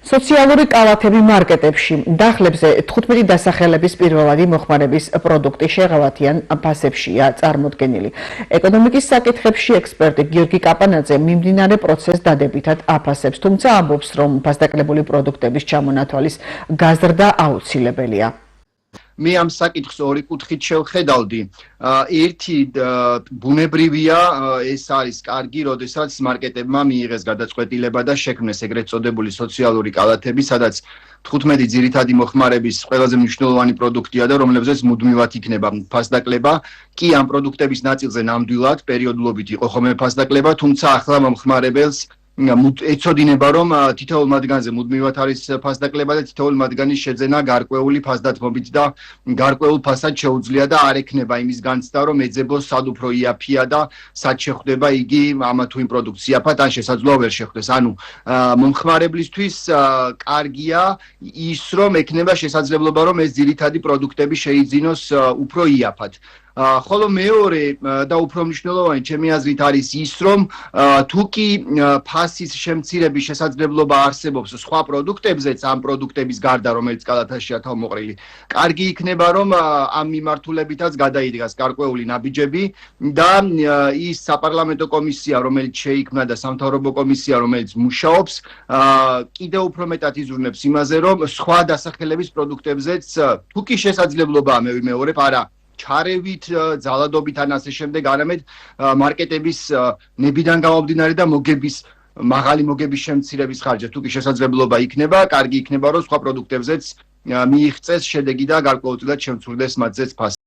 სოციალური კალათები მარკეტებში დახლებზე 15 დასახელების პირველადი მოხმარების პროდუქტი შეღავათიან ფასებშია წარმოდგენილი. ეკონომიკის საკითხებში ექსპერტი გიორგი კაპანაძე მიმდინარე პროცესს დადებითად აფასებს, თუმცა ამბობს, რომ ფასდაკლებული პროდუქტების ჩამონათვალის გაზრდა აუცილებელია. მე ამ საკითხს ორი კუთხით შევხედავდი. ერთი ბუნებრივია, ეს არის კარგი, როდესაც მარკეტებმა მიიღეს გადაწყვეტილება და შექმნეს ეგრეთ წოდებული სოციალური კალათები, სადაც 15 ძირითადი მოხმარების ყველაზე მნიშვნელოვანი პროდუქტია და რომლებზეც მუდმივად იქნება ფასდაკლება. კი ამ პროდუქტების ნაწილზე ნამდვილად პერიოდულობით იყო ხოლმე ფასდაკლება, თუმცა ახლა მომხმარებელს ეცოდინება, რომ თითოეულ მათგანზე მუდმივად არის ფასდაკლება და თითოეულ მათგანის შეძენა გარკვეული ფასდათმობით და გარკვეულ ფასად შეუძლია და არ ექნება იმის განცდა, რომ ეძებოს სად უფრო იაფია და სად შეხვდება იგი ამა თუ იმ პროდუქტს იაფად ან შესაძლოა ვერ შეხვდეს. ანუ მომხმარებლისთვის კარგია ის, რომ ექნება შესაძლებლობა, რომ ეს ძირითადი პროდუქტები შეიძინოს უფრო იაფად. ხოლო მეორე და უფრო მნიშვნელოვანი ჩემი აზრით არის ის, რომ თუ კი ფასის შემცირების შესაძლებლობა არსებობს სხვა პროდუქტებზეც, ამ პროდუქტების გარდა, რომელიც კალათაშია თავმოყრილი, კარგი იქნება, რომ ამ მიმართულებითაც გადაიდგას გარკვეული ნაბიჯები და ის საპარლამენტო კომისია, რომელიც შეიქმნა და სამთავრობო კომისია, რომელიც მუშაობს, კიდევ უფრო მეტად იზრუნებს იმაზე, რომ სხვა დასახელების პროდუქტებზეც თუ კი შესაძლებლობაა მევიმეორებ, არა ჩარევით, ძალადობით ან ასე შემდეგ, არამედ მარკეტების ნებიდან გამომდინარე და მაღალი მოგების შემცირების ხარჯზე თუ კი შესაძლებლობა იქნება, კარგი იქნება, რომ სხვა პროდუქტებზეც მიიღწეს შედეგი და გარკვეულწილად შემცურდეს მათზეც ფასი.